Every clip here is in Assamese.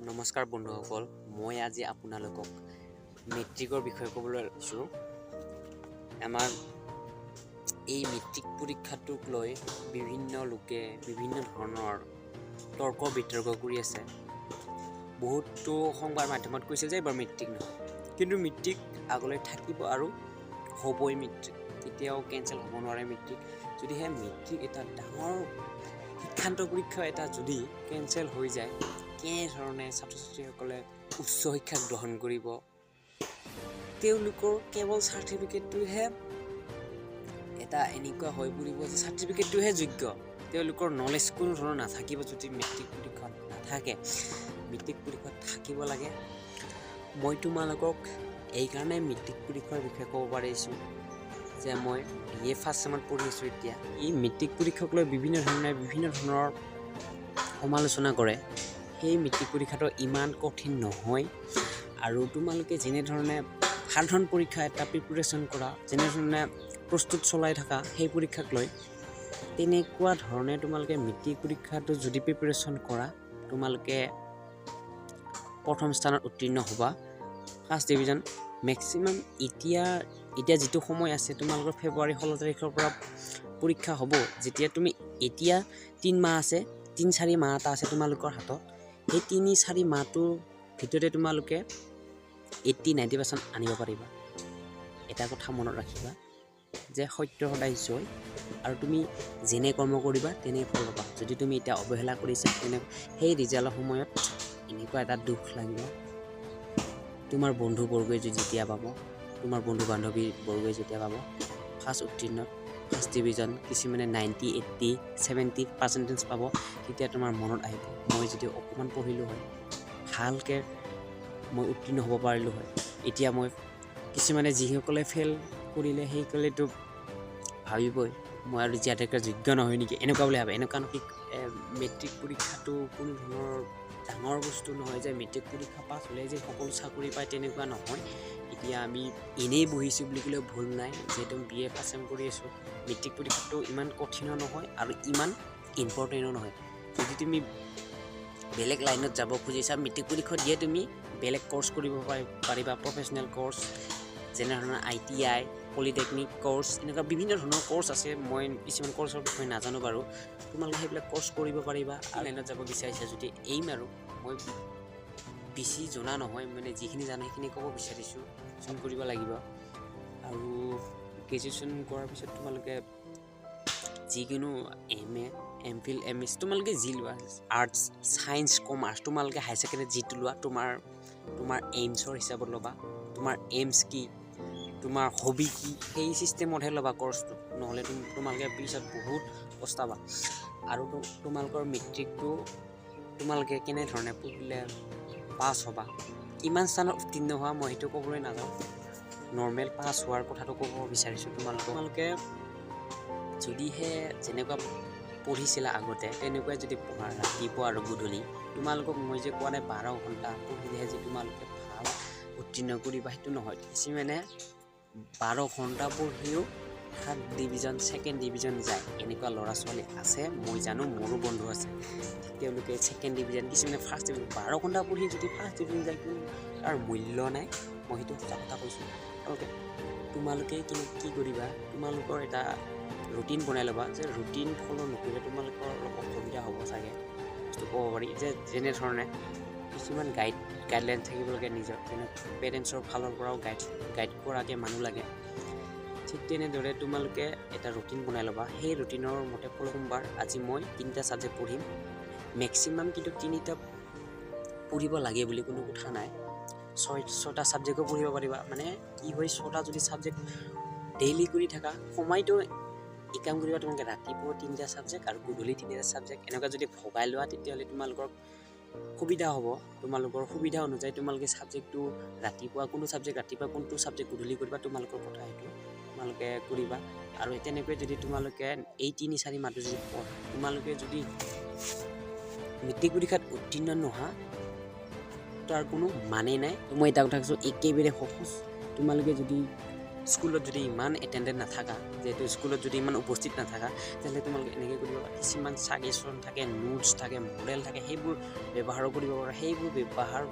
নমস্কাৰ বন্ধুসকল, মই আজি আপোনালোকক মেট্ৰিকৰ বিষয়ে ক'বলৈ লৈছোঁ। আমাৰ এই মেট্ৰিক পৰীক্ষাটোক লৈ বিভিন্ন লোকে বিভিন্ন ধৰণৰ তৰ্ক বিতৰ্ক কৰি আছে। বহুতো সংবাদ মাধ্যমত কৈছে যে এইবাৰ মেট্ৰিক নহয়, কিন্তু মেট্ৰিক আগলৈ থাকিব আৰু হ'বই। মেট্ৰিক কেতিয়াও কেঞ্চেল হ'ব নোৱাৰে। মেট্ৰিক যদিহে মেট্ৰিক এটা ডাঙৰ শিক্ষান্ত পৰীক্ষা এটা যদি কেঞ্চেল হৈ যায়, কেনেধৰণে ছাত্ৰ ছাত্ৰীসকলে উচ্চ শিক্ষা গ্ৰহণ কৰিব? তেওঁলোকৰ কেৱল চাৰ্টিফিকেটটোহে এটা এনেকুৱা হৈ পৰিব যে চাৰ্টিফিকেটটোহে যোগ্য, তেওঁলোকৰ নলেজ কোনো ধৰণৰ নাথাকিব। যদি মেট্ৰিক পৰীক্ষাত নাথাকে, মেট্ৰিক পৰীক্ষাত থাকিব লাগে। মই তোমালোকক এইকাৰণে মেট্ৰিক পৰীক্ষাৰ বিষয়ে ক'ব পাৰিছোঁ যে মই BA ফাৰ্ষ্ট চেমত পঢ়ি আছোঁ এতিয়া। এই মেট্ৰিক পৰীক্ষাক লৈ বিভিন্ন ধৰণৰ সমালোচনা কৰে। সেই মেট্ৰিক পৰীক্ষাটো ইমান কঠিন নহয়, আৰু তোমালোকে যেনেধৰণে সাধাৰণ পৰীক্ষা এটা প্ৰিপেৰেশ্যন কৰা, যেনেধৰণে প্ৰস্তুত চলাই থকা সেই পৰীক্ষাক লৈ, তেনেকুৱা ধৰণে তোমালোকে মেট্ৰিক পৰীক্ষাটো যদি প্ৰিপেৰেশ্যন কৰা, তোমালোকে প্ৰথম স্থানত উত্তীৰ্ণ হ'বা, ফাৰ্ষ্ট ডিভিজন। মেক্সিমাম এতিয়া যিটো সময় আছে, তোমালোকৰ ফেব্ৰুৱাৰী 16 তাৰিখৰ পৰা পৰীক্ষা হ'ব। যেতিয়া তুমি এতিয়া 3 মাহ আছে, 3-4 মাহ এটা আছে তোমালোকৰ হাতত। সেই 3-4 মাহটোৰ ভিতৰতে তোমালোকে 80-90% আনিব পাৰিবা। এটা কথা মনত ৰাখিবা যে সত্য সদায় জয়, আৰু তুমি যেনে কৰ্ম কৰিবা তেনে ফল পাবা। যদি তুমি এতিয়া অৱহেলা কৰিছা, তেনে সেই ৰিজাল্টৰ সময়ত এনেকুৱা এটা দুখ লাগিব। তোমাৰ বন্ধুবৰ্গই যেতিয়া পাব, তোমাৰ বন্ধু বান্ধৱীবৰ্গই যেতিয়া পাব ফাৰ্ষ্ট উত্তীৰ্ণ, ফাৰ্ষ্ট ডিভিজন, কিছুমানে 90, 80, 70% পাব, তেতিয়া তোমাৰ মনত আহিব মই যদি অকণমান পঢ়িলোঁ হয়, ভালকৈ মই উত্তীৰ্ণ হ'ব পাৰিলোঁ হয়। এতিয়া কিছুমানে যিসকলে ফেইল কৰিলে সেইসকলেতো ভাবিবই মই আৰু জীয়াতকৈ যোগ্য নহয় নেকি, এনেকুৱা বুলি ভাবে। এনেকুৱা নহয়, মেট্ৰিক পৰীক্ষাটো কোনো ধৰণৰ ডাঙৰ বস্তু নহয় যে মেট্ৰিক পৰীক্ষা পাছ হ'লে যে সকলো চাকৰি পায়, তেনেকুৱা নহয়। এতিয়া আমি এনেই বহিছোঁ বুলি ক'লেও ভুল নাই, যিহেতু BA ফাৰ্ষ্ট চেম কৰি আছোঁ। মেট্ৰিক পৰীক্ষাটো ইমান কঠিনো নহয় আৰু ইমান ইম্পৰ্টেণ্টো নহয়। যদি তুমি বেলেগ লাইনত যাব খুজিছা, মেট্ৰিক পৰীক্ষা দিয়ে তুমি বেলেগ কৰ্চ কৰিব পাৰিবা, প্ৰফেচনেল কৰ্চ, যেনেধৰণৰ ITI, পলিটেকনিক কৰ্চ, এনেকুৱা বিভিন্ন ধৰণৰ কৰ্চ আছে। মই কিছুমান কৰ্চৰ বিষয়ে নাজানো বাৰু, তোমালোকে সেইবিলাক কৰ্চ কৰিব পাৰিবা। লাইনত যাব বিচাৰিছা যদি এইম, আৰু মই বেছি জনা নহয়, মানে যিখিনি জানো সেইখিনি ক'ব বিচাৰিছোঁ। গ্ৰেজুৱেশ্যন কৰিব লাগিব, আৰু গ্ৰেজুৱেশ্যন কৰাৰ পিছত তোমালোকে যিকোনো MA, MPhil, MS তোমালোকে যি লোৱা, আৰ্টছ, ছায়েন্স, কমাৰ্চ, তোমালোকে হাই ছেকেণ্ডেৰী যিটো লোৱা, তোমাৰ এইমছৰ হিচাপত ল'বা। তোমাৰ এইমছ কি, তোমাৰ হবি কি, সেই চিষ্টেমতহে ল'বা কৰ্চটো, নহ'লে তোমালোকে পিছত বহুত পস্তাবা। আৰু তোমালোকৰ মেট্ৰিকটো তোমালোকে কেনেধৰণে পঢ়িলে পাছ হ'বা, কিমান স্থানত উত্তীৰ্ণ হোৱা, মই সেইটো ক'বলৈ নাযাওঁ। নৰ্মেল পাছ হোৱাৰ কথাটো ক'ব বিচাৰিছোঁ। তোমালোকে যদিহে যেনেকুৱা পঢ়িছিলা আগতে, তেনেকুৱাই যদি পঢ়া ৰাতিপুৱা আৰু গধূলি, তোমালোকক মই যে কোৱা নাই 12 ঘণ্টা পঢ়িলেহে যে তোমালোকে ভাল উত্তীৰ্ণ কৰিবা, সেইটো নহয়। কিছুমানে 12 ঘণ্টা পঢ়িও থাৰ্ড ডিভিজন, ছেকেণ্ড ডিভিজন যায়, এনেকুৱা ল'ৰা ছোৱালী আছে, মই জানো, মোৰো বন্ধু আছে। তেওঁলোকে ছেকেণ্ড ডিভিজন, কিছুমানে ফাৰ্ষ্ট ডিভিজন, 12 ঘণ্টা পঢ়ি যদি ফাৰ্ষ্ট ডিভিজন যায়, তাৰ মূল্য নাই। মই সেইটো সঁচা কথা কৈছোঁ। তোমালোকে কি কৰিবা, তোমালোকৰ এটা ৰুটিন বনাই ল'বা, যে ৰুটিন ফ'ল' নকৰিলে তোমালোকৰ অলপ অসুবিধা হ'ব চাগে। বস্তু ক'ব পাৰি যে যেনেধৰণে কিছুমান গাইডলাইন থাকিব লাগে নিজৰ, যেনে পেৰেণ্টছৰ ফালৰ পৰাও গাইড কৰাকৈ মানুহ লাগে। ঠিক তেনেদৰে তোমালোকে এটা ৰুটিন বনাই ল'বা। সেই ৰুটিনৰ মতে সোমবাৰ আজি মই 3টা ছাবজেক্ট পঢ়িম। মেক্সিমাম কিন্তু 3টা পঢ়িব লাগে বুলি কোনো কথা নাই, 6টা ছাবজেক্টো পঢ়িব পাৰিবা। মানে কি হয়, 6টা যদি ছাবজেক্ট ডেইলি কৰি থাকা, সময়টো এই কাম কৰিবা। তোমালোকে ৰাতিপুৱা 3টা ছাবজেক্ট আৰু গধূলি 3টা ছাবজেক্ট এনেকুৱা যদি ভগাই লোৱা, তেতিয়াহ'লে তোমালোকৰ সুবিধা হ'ব। তোমালোকৰ সুবিধা অনুযায়ী তোমালোকে ছাবজেক্টটো ৰাতিপুৱা কোনটো ছাবজেক্ট ৰাতিপুৱা, কোনটো ছাবজেক্ট গধূলি কৰিবা, তোমালোকৰ কথা সেইটো তোমালোকে কৰিবা। আৰু তেনেকৈ যদি তোমালোকে এই 3-4 মাহটো যদি পঢ়া, তোমালোকে যদি মেট্ৰিক পৰীক্ষাত উত্তীৰ্ণ নোহোৱা, তাৰ কোনো মানে নাই। মই এটা কথা কৈছোঁ, একেবাৰে সহজ। তোমালোকে যদি স্কুলত যদি ইমান এটেণ্ডেণ্ট নাথাকা যিহেতু স্কুলত যদি ইমান উপস্থিত নাথাকা তেতিয়াহ'লে তোমালোকে এনেকৈ কৰিব পাৰা কিছুমান ছাজেশ্যন থাকে নোটছ থাকে মডেল থাকে সেইবোৰ ব্যৱহাৰো কৰিব পাৰা সেইবোৰ ব্যৱহাৰ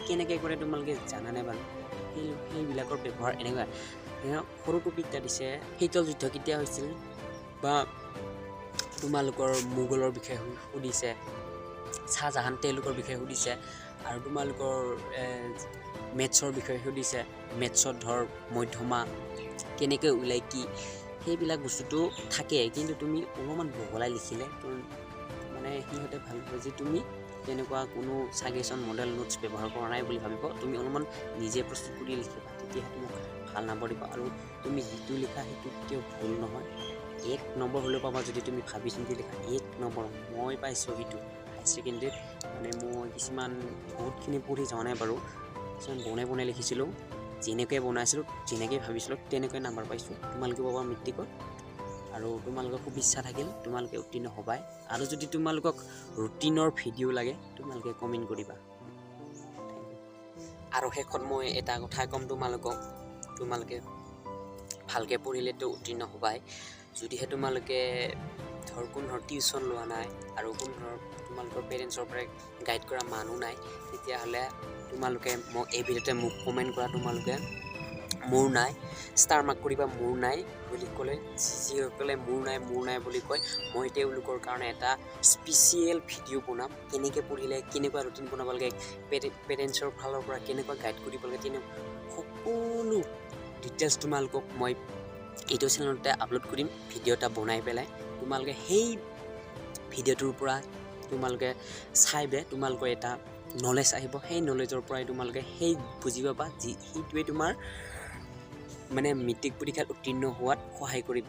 কেনেকৈ কৰে তোমালোকে জানানে বাৰু সেইবিলাকৰ ব্যৱহাৰ এনেকুৱা সৰু টপিকটা দিছে শীতল যুদ্ধ কেতিয়া হৈছিল বা তোমালোকৰ মোগলৰ বিষয়ে সুধিছে চাহজাহান তেওঁলোকৰ বিষয়ে সুধিছে আৰু তোমালোকৰ মেথছৰ বিষয়ে সুধিছে মেথছত ধৰ মধ্যমা কেনেকৈ ওলাই কি সেইবিলাক বস্তুটো থাকে কিন্তু তুমি অলপমান বহলাই লিখিলে মানে সিহঁতে ভাবিব যে তুমি তেনেকুৱা কোনো ছাজেশ্যন মডেল নোটছ ব্যৱহাৰ কৰা নাই বুলি ভাবিব তুমি অলপমান নিজে প্ৰস্তুত কৰি লিখিবা তেতিয়াহে তোমাক ভাল নম্বৰ দিব আৰু তুমি যিটো লিখা সেইটো কেতিয়াও ভুল নহয় 1 নম্বৰ হ'লেও পাবা যদি তুমি ভাবি চিন্তি লিখা 1 নম্বৰ মই পাইছোঁ সেইটো হায়াৰ ছেকেণ্ডেৰীত মানে মই কিছুমান বহুতখিনি পঢ়ি যোৱা নাই বাৰু কিছুমান বনাই লিখিছিলোঁ যেনেকৈ বনাইছিলোঁ যেনেকৈ ভাবিছিলোঁ তেনেকৈ নম্বৰ পাইছোঁ তোমালোকে পাবা মেট্ৰিকত আৰু তোমালোকৰ খুব ইচ্ছা থাকিল তোমালোকে উত্তীৰ্ণ হ'বাই আৰু যদি তোমালোকক ৰুটিনৰ ভিডিঅ' লাগে তোমালোকে কমেণ্ট কৰিবা আৰু শেষত মই এটা কথা ক'ম তোমালোকে ভালকৈ পঢ়িলেতো উত্তীৰ্ণ হ'বাই যদিহে তোমালোকে ধৰ কোনো টিউশ্যন লোৱা নাই আৰু কোনো তোমালোকৰ পেৰেণ্টছৰ পৰা গাইড কৰা মানুহ নাই তেতিয়াহ'লে তোমালোকে মোক এই ভিডিঅ'তে মোক কমেণ্ট কৰা তোমালোকে মোৰ নাই ষ্টাৰ মাৰ্ক কৰিবা মোৰ নাই বুলি ক'লে যিসকলে মোৰ নাই বুলি কয় মই তেওঁলোকৰ কাৰণে এটা স্পেচিয়েল ভিডিঅ' বনাম কেনেকৈ পঢ়িলে কেনেকুৱা ৰুটিন বনাব লাগে পেৰেণ্টছৰ ফালৰ পৰা কেনেকুৱা গাইড কৰিব লাগে তেনেকুৱা সকলো ডিটেইলছ তোমালোকক মই এইটো চেনেলতে আপলোড কৰিম ভিডিঅ' এটা বনাই পেলাই তোমালোকে সেই ভিডিঅ'টোৰ পৰা তোমালোকে চাইবে তোমালোকৰ এটা নলেজ আহিব সেই নলেজৰ পৰাই তোমালোকে সেই বুজি পাবা সেইটোৱে তোমাৰ মানে মেট্ৰিক পৰীক্ষাত উত্তীৰ্ণ হোৱাত সহায় কৰিব